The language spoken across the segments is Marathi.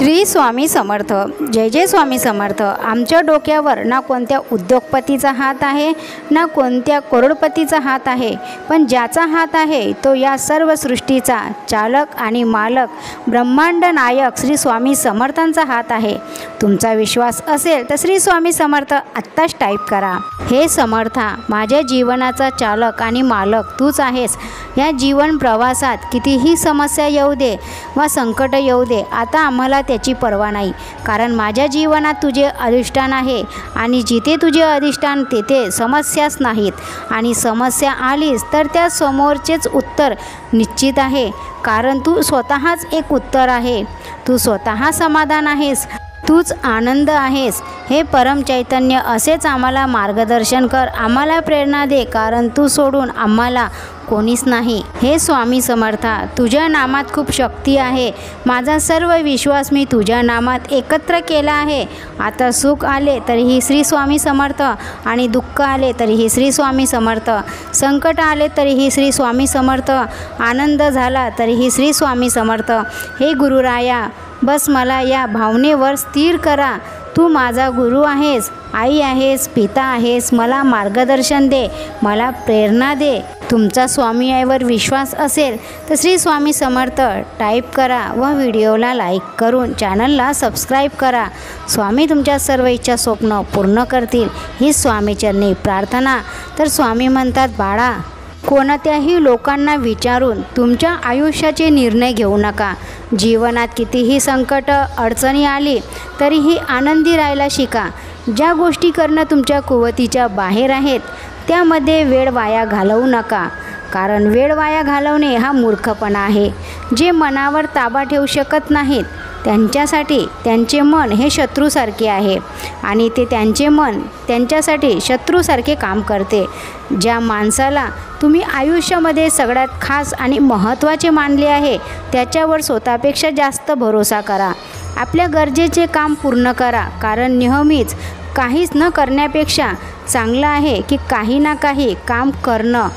श्री स्वामी समर्थ. जय जय स्वामी समर्थ. आमच्या डोक्यावर ना कोणत्या उद्योगपतीचा हात आहे ना कोणत्या करोडपतीचा हात आहे, पण ज्याचा हात आहे तो या सर्व सृष्टीचा चालक आणि मालक ब्रह्मांड नायक श्री स्वामी समर्थांचा हात आहे. तुमचा विश्वास असेल तर श्री स्वामी समर्थ आत्ताच टाईप करा. हे समर्था, माझ्या जीवनाचा चालक आणि मालक तूच आहेस. या जीवन प्रवासात कितीही समस्या येऊ दे वा संकट येऊ दे, आता आम्हाला त्याची पर्वा नाही, कारण माझ्या जीवनात तुझे अधिष्ठान आहे आणि जिथे तुझे अधिष्ठान तेथे समस्याच नाहीत. आणि समस्या आलीच तर त्या समोरचेच उत्तर निश्चित आहे, कारण तू स्वतःच एक उत्तर आहे. तू स्वतः समाधान आहेस, तूच आनंद आहेस. हे परम चैतन्य असेच आम्हाला मार्गदर्शन कर, आम्हाला प्रेरणा दे, कारण तू सोडून आम्हाला कोणीच नाही. हे स्वामी समर्था, तुझ्या नामात खूप शक्ती आहे. माझा सर्व विश्वास मी तुझ्या नामात एकत्र केला आहे. आता सुख आले तरीही श्री स्वामी समर्थ आणि दुःख आले तरीही श्री स्वामी समर्थ, संकट आले तरीही श्री स्वामी समर्थ, आनंद झाला तरीही श्री स्वामी समर्थ. हे गुरुराया, बस मला या भावनेवर स्थिर करा. तू माझा गुरु आहेस, आई आहेस, पिता आहेस. मला मार्गदर्शन दे, मला प्रेरणा दे. तुमचा स्वामी आईवर विश्वास असेल तर श्री स्वामी समर्थ टाईप करा व व्हिडिओला लाईक करून चॅनलला सबस्क्राईब करा. स्वामी तुमच्या सर्व इच्छा स्वप्न पूर्ण करतील, ही स्वामीचरणी प्रार्थना. तर स्वामी म्हणतात, बाळा, कोणत्याही लोकांना विचारून तुमच्या आयुष्याचे निर्णय घेऊ नका. जीवनात कितीही संकट अडचणी आली तरीही आनंदी राहायला शिका. ज्या गोष्टी करणं तुमच्या कुवतीच्या बाहेर आहेत त्यामध्ये वेळ वाया घालवू नका, कारण वेळ वाया घालवणे हा मूर्खपणा आहे. जे मनावर ताबा ठेवू शकत नाहीत त्यांच्यासाठी त्यांचे मन हे शत्रूसारखे आहे आणि ते त्यांचे मन त्यांच्यासाठी शत्रूसारखे काम करते. ज्या माणसाला तुम्ही आयुष्यामध्ये सगळ्यात खास आणि महत्त्वाचे मानले आहे त्याच्यावर स्वतःपेक्षा जास्त भरोसा करा. आपल्या गरजेचे काम पूर्ण करा, कारण नेहमीच काहीच न करण्यापेक्षा चांगलं आहे की काही ना काही काम करणं.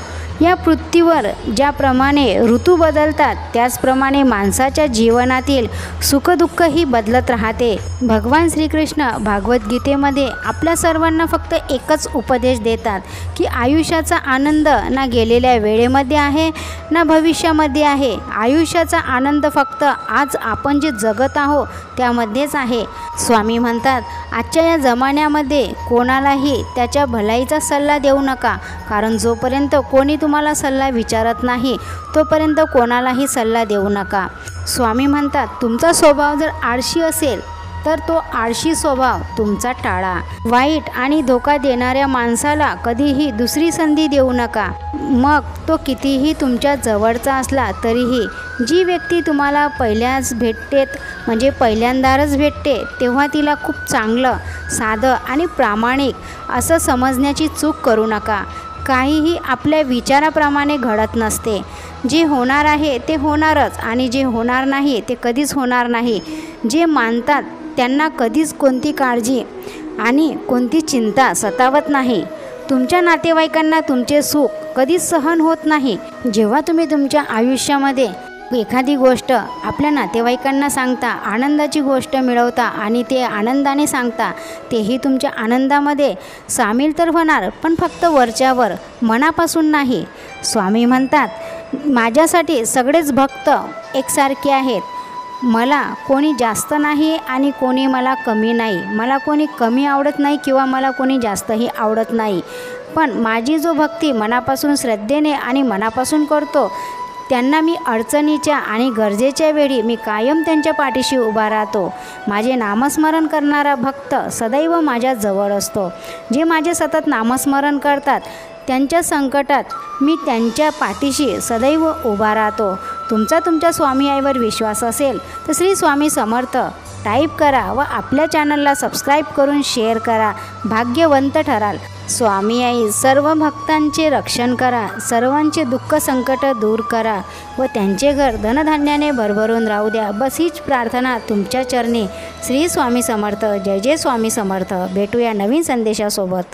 या पृथ्वीवर ज्याप्रमाणे ऋतू बदलतात त्याचप्रमाणे माणसाच्या जीवनातील सुखदुःखही बदलत राहते. भगवान श्रीकृष्ण भागवद्गीतेमध्ये आपल्या सर्वांना फक्त एकच उपदेश देतात की आयुष्याचा आनंद ना गेलेल्या वेळेमध्ये आहे ना भविष्यामध्ये आहे. आयुष्याचा आनंद फक्त आज आपण जे जगत आहोत त्यामध्येच आहे. स्वामी म्हणतात, आजच्या या जमान्यामध्ये कोणालाही त्याच्या भलाईचा सल्ला देऊ नका, कारण जोपर्यंत कोणी तुम्हाला सल्ला विचारत नाही तोपर्यंत कोणालाही सल्ला देऊ नका. स्वामी म्हणतात, तुमचा स्वभाव जर आळशी असेल तर तो आळशी स्वभाव तुमचा टाळा. वाईट आणि धोका देणाऱ्या माणसाला कधीही दुसरी संधी देऊ नका, मग तो कितीही तुमच्या जवळचा असला तरीही. जी व्यक्ती तुम्हाला पहिल्यांदाच भेटते तेव्हा तिला खूप चांगलं, साधं आणि प्रामाणिक असं समजण्याची चूक करू नका. काहीही आपल्या विचाराप्रमाणे घडत नसते. जे होणार आहे ते होणारच आणि जे होणार नाही ते कधीच होणार नाही. जे मानतात त्यांना कधीच कोणती काळजी आणि कोणती चिंता सतावत नाही. तुमच्या नातेवाईकांना तुमचे सुख कधीच सहन होत नाही. जेव्हा तुम्ही तुमच्या आयुष्यामध्ये एखादी गोष्ट आपल्या नातेवाईकांना सांगता, आनंदाची गोष्ट मिळवता आणि ते आनंदाने सांगता, तेही तुमच्या आनंदामध्ये सामील तर होणार, पण फक्त वरच्यावर, मनापासून नाही. स्वामी म्हणतात, माझ्यासाठी सगळेच भक्त एकसारखे आहेत. मला कोणी जास्त नाही आणि कोणी मला कमी नाही. मला कोणी कमी आवडत नाही किंवा मला कोणी जास्तही आवडत नाही, पण माझी जो भक्ती मनापासून श्रद्धेने आणि मनापासून करतो त्यांना मी अडचणीच्या आणि गरजेच्या वेळी मी कायम त्यांच्या पाठीशी उभा राहतो. माझे नामस्मरण करणारा भक्त सदैव माझ्या जवळ असतो. जे माझे सतत नामस्मरण करतात त्यांच्या संकटात मी त्यांच्या पाठीशी सदैव उभा राहतो. तुमच्या स्वामी आईवर विश्वास असेल तर श्री स्वामी समर्थ टाईप करा व आपल्या चॅनलला सबस्क्राईब करून शेअर करा. भाग्यवंत ठराल. स्वामी आई सर्व भक्तांचे रक्षण करा, सर्वांचे दुःख संकट दूर करा व त्यांचे घर धनधान्याने भरभरून राहू द्या. बस हीच प्रार्थना तुमच्या चरणी. श्री स्वामी समर्थ. जय जय स्वामी समर्थ. भेटूया नवीन संदेशासोबत.